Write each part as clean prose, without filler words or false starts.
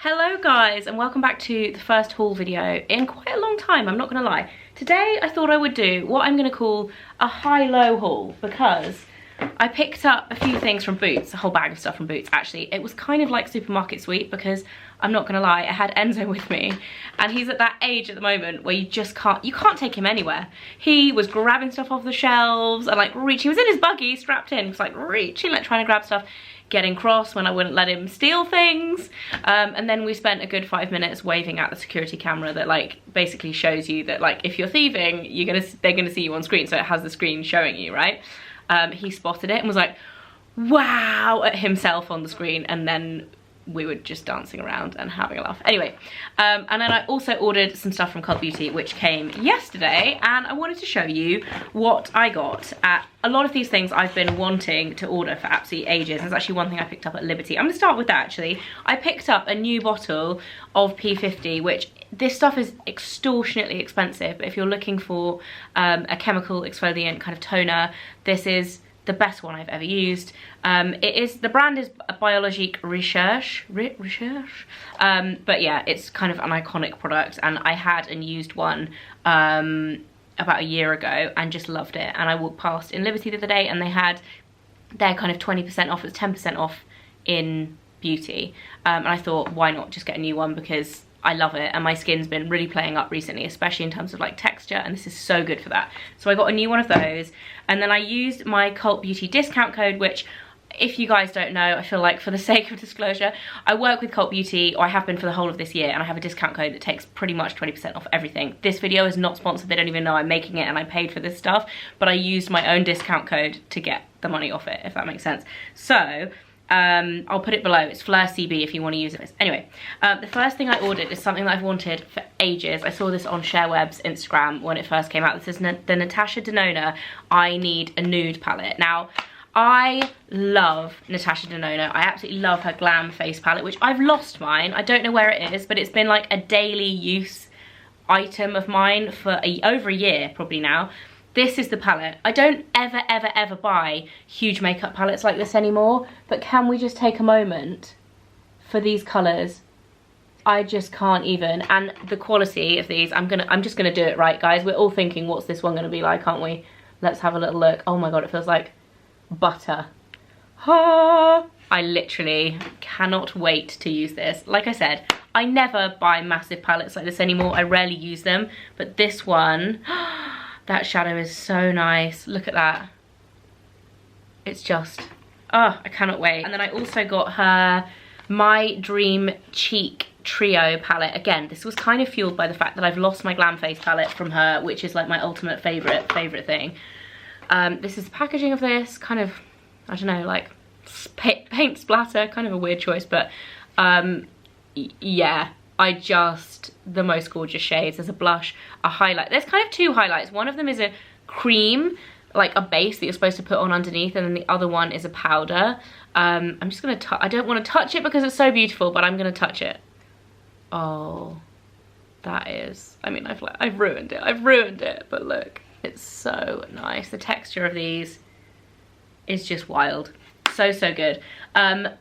Hello guys, and welcome back to the first haul video in quite a long time, I'm not gonna lie. Today I thought I would do what I'm gonna call a high-low haul because I picked up a few things from Boots, a whole bag of stuff from Boots actually. It was kind of like supermarket sweep because I'm not gonna lie, I had Enzo with me and he's at that age at the moment where you can't take him anywhere. He was grabbing stuff off the shelves and like reaching, he was in his buggy strapped in, he was like reaching, like trying to grab stuff, getting cross when I wouldn't let him steal things. And then we spent a good 5 minutes waving at the security camera that like basically shows you that like if you're thieving, they're gonna see you on screen, so it has the screen showing you, right? He spotted it and was like, wow, at himself on the screen, and then we were just dancing around and having a laugh. Anyway, and then I also ordered some stuff from Cult Beauty, which came yesterday, and I wanted to show you what I got. A lot of these things I've been wanting to order for absolutely ages. There's actually one thing I picked up at Liberty. I'm gonna start with that actually. I picked up a new bottle of P50, which this stuff is extortionately expensive, but if you're looking for a chemical exfoliant kind of toner, this is the best one I've ever used. The brand is Biologique Recherche, but yeah, it's kind of an iconic product, and I had and used one about a year ago and just loved it. And I walked past in Liberty the other day and they had their kind of 20% off, it's 10% off in Beauty, and I thought, why not just get a new one, because I love it and my skin's been really playing up recently, especially in terms of like texture, and this is so good for that. So I got a new one of those, and then I used my Cult Beauty discount code, which if you guys don't know, I feel like for the sake of disclosure, I work with Cult Beauty, or I have been for the whole of this year, and I have a discount code that takes pretty much 20% off everything. This video is not sponsored, they don't even know I'm making it and I paid for this stuff, but I used my own discount code to get the money off it, if that makes sense. So I'll put it below. It's Fleur CB if you want to use it. Anyway, the first thing I ordered is something that I've wanted for ages. I saw this on ShareWeb's Instagram when it first came out. This is the Natasha Denona I Need a Nude palette. Now, I love Natasha Denona. I absolutely love her Glam Face palette, which I've lost mine. I don't know where it is, but it's been like a daily use item of mine for over a year probably now. This is the palette. I don't ever buy huge makeup palettes like this anymore, but can we just take a moment for these colours? I just can't even. And the quality of these, I'm just gonna do it right, guys. We're all thinking, what's this one gonna be like, aren't we? Let's have a little look. Oh my god, it feels like butter. Ah, I literally cannot wait to use this. Like I said, I never buy massive palettes like this anymore. I rarely use them, but this one, that shadow is so nice. Look at that. It's just, oh, I cannot wait. And then I also got her My Dream Cheek Trio palette. Again, this was kind of fueled by the fact that I've lost my Glam Face palette from her, which is like my ultimate favorite thing. This is the packaging of this, kind of, I don't know, like paint splatter, kind of a weird choice, but yeah, the most gorgeous shades. There's a blush, a highlight. There's kind of two highlights. One of them is a cream, like a base that you're supposed to put on underneath, and then the other one is a powder. I'm just gonna I don't want to touch it because it's so beautiful, but I'm gonna touch it. Oh, that is, I mean, I've ruined it, but look, it's so nice. The texture of these is just wild. So good.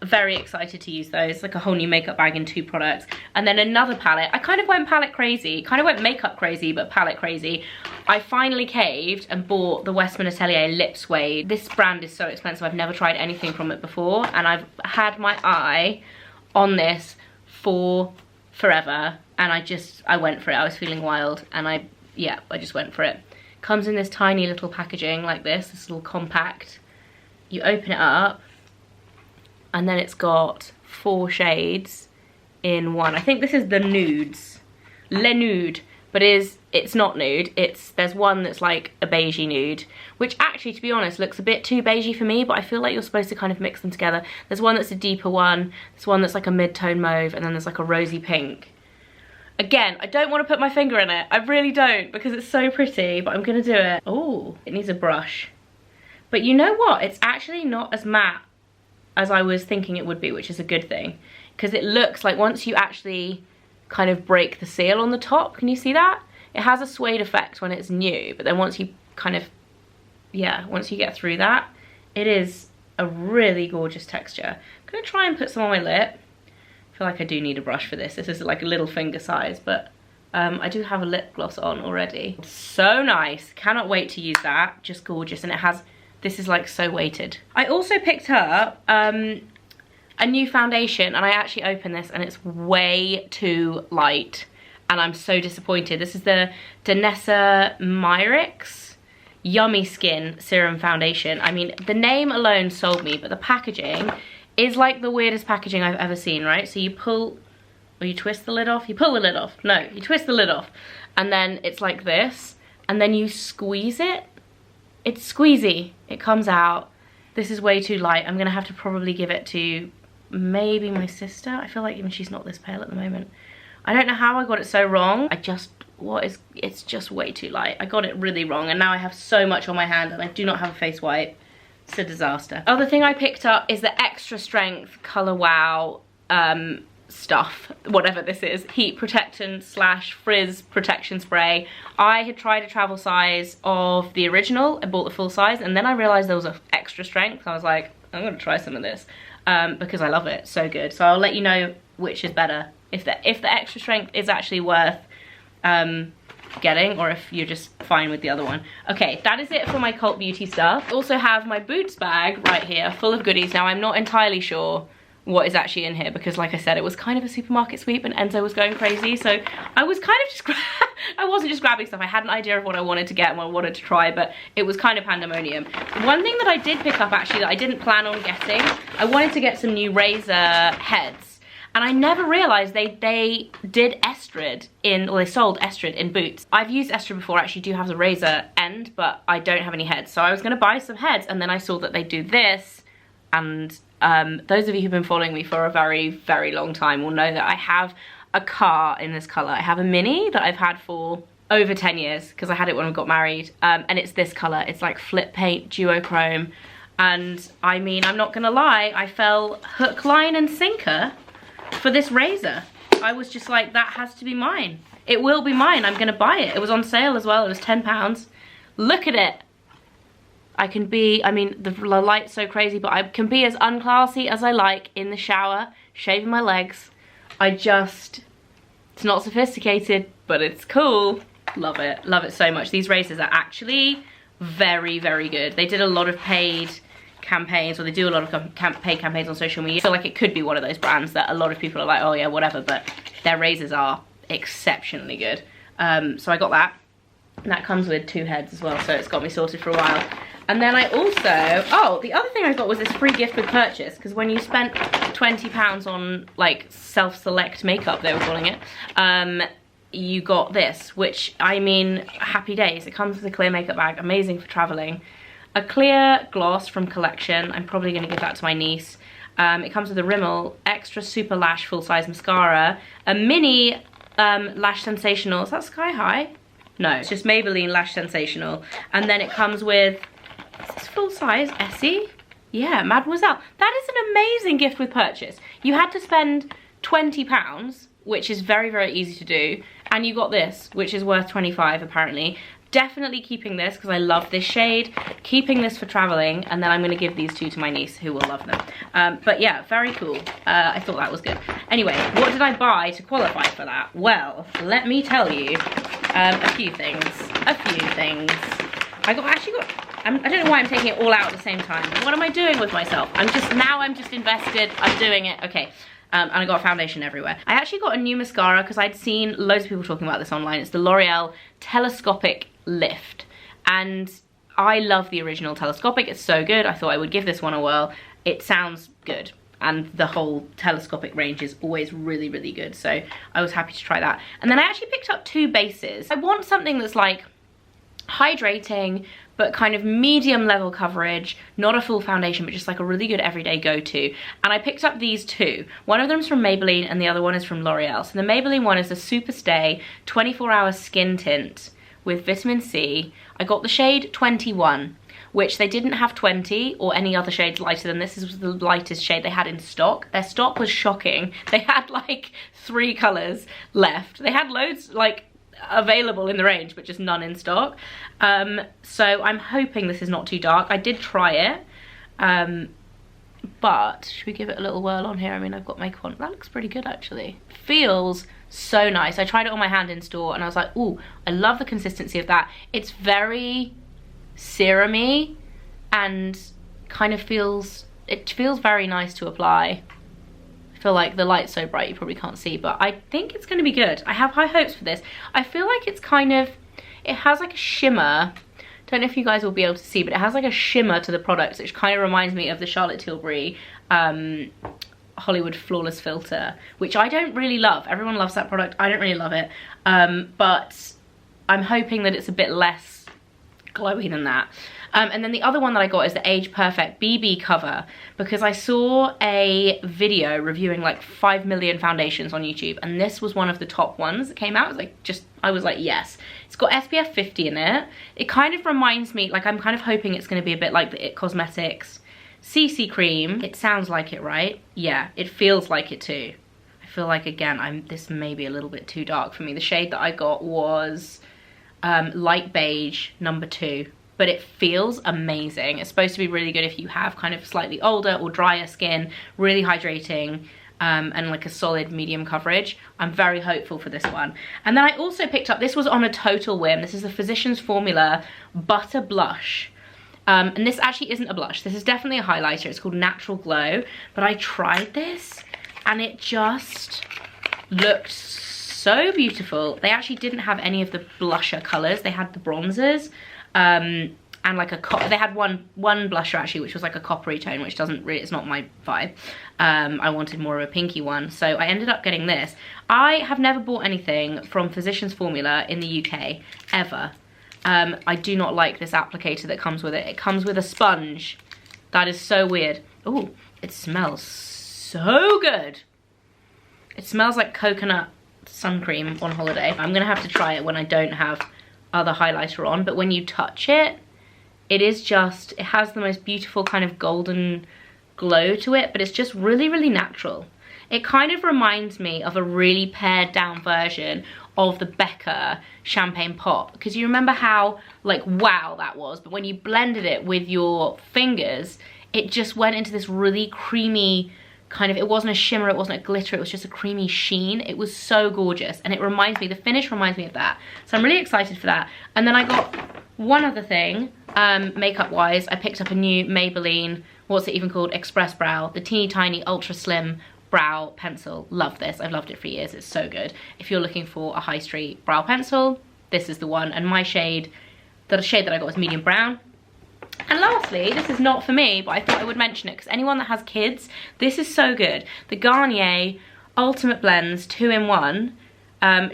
Very excited to use those. Like a whole new makeup bag in 2 products. And then another palette. I kind of went palette crazy, kind of went makeup crazy, but palette crazy. I finally caved and bought the Westman Atelier Lip Suede. This brand is so expensive. I've never tried anything from it before, and I've had my eye on this for forever, and I went for it. I was feeling wild, and I just went for it. Comes in this tiny little packaging like this little compact. You open it up, and then it's got 4 shades in one. I think this is the nudes, Le Nude, but it's not nude. There's one that's like a beigey nude, which actually, to be honest, looks a bit too beigey for me, but I feel like you're supposed to kind of mix them together. There's one that's a deeper one, there's one that's like a mid-tone mauve, and then there's like a rosy pink. Again, I don't want to put my finger in it. I really don't, because it's so pretty, but I'm gonna do it. Oh, it needs a brush. But you know what? It's actually not as matte as I was thinking it would be, which is a good thing. Because it looks like once you actually kind of break the seal on the top, can you see that? It has a suede effect when it's new, but then once you kind of, once you get through that, it is a really gorgeous texture. I'm gonna try and put some on my lip. feel like I do need a brush for this. This is like a little finger size, but I do have a lip gloss on already. So nice. Cannot wait to use that. Just gorgeous. And it has, this is like so weighted. I also picked up a new foundation, and I actually opened this and it's way too light. And I'm so disappointed. This is the Danessa Myricks Yummy Skin Serum Foundation. I mean, the name alone sold me, but the packaging is like the weirdest packaging I've ever seen, right? So you pull, or you twist the lid off, you pull the lid off. No, you twist the lid off. And then it's like this, and then you squeeze it. It's squeezy, it comes out. This is way too light. I'm gonna have to probably give it to maybe my sister. I feel like even she's not this pale at the moment. I don't know how I got it so wrong. It's just way too light. I got it really wrong, and now I have so much on my hand and I do not have a face wipe. It's a disaster. Other thing I picked up is the extra strength Color Wow stuff, whatever this is, heat protectant slash frizz protection spray. I had tried a travel size of the original. I bought the full size, and then I realized there was an extra strength. I was like, I'm gonna try some of this because I love it. So good. So I'll let you know which is better, if the extra strength is actually worth getting, or if you're just fine with the other one. Okay, that is it for my cult beauty stuff. I also have my Boots bag right here full of goodies. Now I'm not entirely sure what is actually in here, because like I said, it was kind of a supermarket sweep and Enzo was going crazy, so I was kind of just I wasn't just grabbing stuff. I had an idea of what I wanted to get and what I wanted to try, but it was kind of pandemonium. One thing that I did pick up actually that I didn't plan on getting, I wanted to get some new razor heads, and I never realized they did Estrid or they sold Estrid in Boots. I've used Estrid before. I actually do have the razor end, but I don't have any heads, so I was going to buy some heads, and then I saw that they do this, and those of you who've been following me for a very, very long time will know that I have a car in this color. I have a Mini that I've had for over 10 years because I had it when I got married, and it's this color. It's like flip paint duochrome, and I mean, I'm not gonna lie, I fell hook, line and sinker for this razor. I was just like, that has to be mine. It will be mine. I'm gonna buy it. It was on sale as well. It was £10. Look at it. I can be, I mean, the light's so crazy, but I can be as unclassy as I like in the shower, shaving my legs. It's not sophisticated, but it's cool. Love it so much. These razors are actually very, very good. They did a lot of paid campaigns, or they do a lot of paid campaigns on social media. So like it could be one of those brands that a lot of people are like, oh yeah, whatever, but their razors are exceptionally good. So I got that, and that comes with 2 heads as well, so it's got me sorted for a while. And then I also, the other thing I got was this free gift with purchase, because when you spent £20 on like self-select makeup, they were calling it, you got this, which, I mean, happy days. It comes with a clear makeup bag, amazing for traveling. A clear gloss from Collection. I'm probably going to give that to my niece. It comes with a Rimmel Extra Super Lash full-size mascara, a mini Lash Sensational. Is that Sky High? No, it's just Maybelline Lash Sensational. And then it comes with, is this full size Essie? Yeah, Mademoiselle. That is an amazing gift with purchase. You had to spend £20, which is very, very easy to do, and you got this, which is worth 25 apparently. Definitely keeping this because I love this shade, keeping this for traveling, and then I'm going to give these 2 to my niece who will love them. But yeah, very cool. I thought that was good. Anyway, what did I buy to qualify for that? Well, let me tell you a few things. I don't know why I'm taking it all out at the same time. What am I doing with myself? I'm just invested. I'm doing it. Okay. And I got foundation everywhere. I actually got a new mascara because I'd seen loads of people talking about this online. It's the L'Oreal Telescopic Lift. And I love the original Telescopic. It's so good. I thought I would give this one a whirl. It sounds good. And the whole telescopic range is always really, really good. So I was happy to try that. And then I actually picked up 2 bases. I want something that's like hydrating, but kind of medium level coverage, not a full foundation, but just like a really good everyday go-to. And I picked up these 2. One of them is from Maybelline and the other one is from L'Oreal. So the Maybelline one is the Super Stay 24-hour skin tint with vitamin C. I got the shade 21, which they didn't have 20 or any other shades lighter than this. This was the lightest shade they had in stock. Their stock was shocking. They had like 3 colors left. They had loads like available in the range, but just none in stock. So I'm hoping this is not too dark. I did try it. but should we give it a little whirl on here? I mean, I've got makeup on. That looks pretty good, actually. Feels so nice. I tried it on my hand in store and I was like, ooh, I love the consistency of that. It's very serum-y and kind of feels, it feels very nice to apply. I feel like the light's so bright you probably can't see, but I think it's gonna be good. I have high hopes for this. I feel like it's kind of, it has like a shimmer. Don't know if you guys will be able to see, but it has like a shimmer to the product, which kind of reminds me of the Charlotte Tilbury Hollywood Flawless Filter, which I don't really love. Everyone loves that product. I don't really love it, but I'm hoping that it's a bit less glowy than that. And then the other one that I got is the Age Perfect BB cover, because I saw a video reviewing like 5 million foundations on YouTube, and this was one of the top ones that came out. It was like, I was like, yes. It's got SPF 50 in it. It kind of reminds me, like, I'm kind of hoping it's going to be a bit like the IT Cosmetics CC cream. It sounds like it, right? Yeah, it feels like it too. I feel like, again, this may be a little bit too dark for me. The shade that I got was light beige number 2. But it feels amazing. It's supposed to be really good if you have kind of slightly older or drier skin, really hydrating, and like a solid medium coverage. I'm very hopeful for this one. And then I also picked up, this was on a total whim, this is the Physicians Formula Butter Blush. And this actually isn't a blush, this is definitely a highlighter. It's called Natural Glow, but I tried this and it just looked so beautiful. They actually didn't have any of the blusher colors, they had the bronzers. And like they had one blusher actually, which was like a coppery tone, which doesn't really, it's not my vibe. I wanted more of a pinky one, so I ended up getting this. I have never bought anything from Physicians Formula in the UK ever. I do not like this applicator that comes with it. It comes with a sponge. That is so weird. Oh, it smells so good. It smells like coconut sun cream on holiday. I'm gonna have to try it when I don't have other highlighter on, but when you touch it, it is just, it has the most beautiful kind of golden glow to it, but it's just really, really natural. It kind of reminds me of a really pared down version of the Becca Champagne Pop, because you remember how like wow that was, but when you blended it with your fingers, it just went into this really creamy kind of, it wasn't a shimmer, it wasn't a glitter, it was just a creamy sheen. It was so gorgeous, and it reminds me, the finish reminds me of that. So I'm really excited for that. And then I got one other thing, makeup wise. I picked up a new Maybelline, what's it even called, Express Brow, the teeny tiny ultra slim brow pencil. Love this, I've loved it for years, it's so good. If you're looking for a high street brow pencil, this is the one. And my shade, the shade that I got was medium brown. And lastly, this is not for me, but I thought I would mention it because anyone that has kids, this is so good. The Garnier Ultimate Blends 2-in-1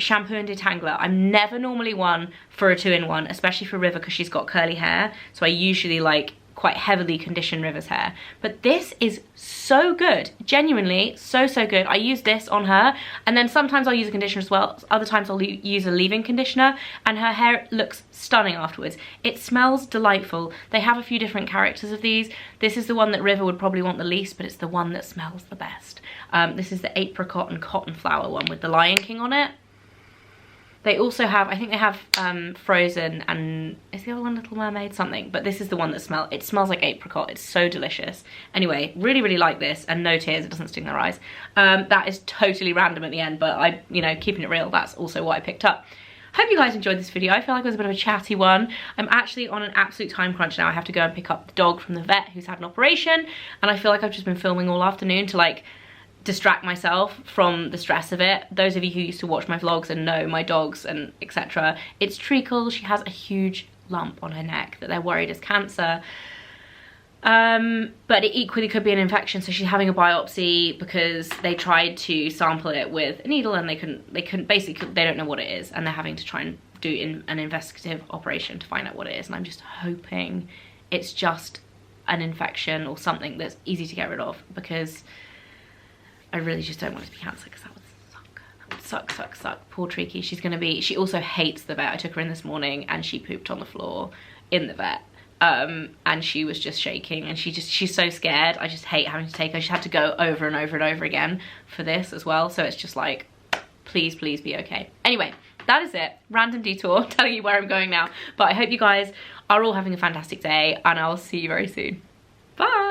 shampoo and detangler. I'm never normally one for a 2-in-1, especially for River because she's got curly hair. So I usually like quite heavily condition River's hair. But this is so good, genuinely so good. I use this on her, and then sometimes I'll use a conditioner as well. Other times I'll use a leave-in conditioner, and her hair looks stunning afterwards. It smells delightful. They have a few different characters of these. This is the one that River would probably want the least, but it's the one that smells the best. This is the apricot and cotton flower one with the Lion King on it. They also have, I think they have Frozen, and is the other one Little Mermaid? Something. But this is the one that smells like apricot. It's so delicious. Anyway, really, really like this, and no tears, it doesn't sting their eyes. That is totally random at the end, but I, you know, keeping it real, that's also what I picked up. Hope you guys enjoyed this video. I feel like it was a bit of a chatty one. I'm actually on an absolute time crunch now. I have to go and pick up the dog from the vet who's had an operation, and I feel like I've just been filming all afternoon to like distract myself from the stress of it. Those of you who used to watch my vlogs and know my dogs and etc. It's Treacle. She has a huge lump on her neck that they're worried is cancer. But it equally could be an infection, so she's having a biopsy because they tried to sample it with a needle and they couldn't basically, they don't know what it is, and they're having to try and do an investigative operation to find out what it is. And I'm just hoping it's just an infection or something that's easy to get rid of, because I really just don't want it to be cancer, because that would suck. That would suck. Poor Treaky. She also hates the vet. I took her in this morning and she pooped on the floor in the vet. And she was just shaking, and she's so scared. I just hate having to take her. She had to go over and over and over again for this as well. So it's just like, please be okay. Anyway, that is it. Random detour telling you where I'm going now. But I hope you guys are all having a fantastic day, and I'll see you very soon. Bye.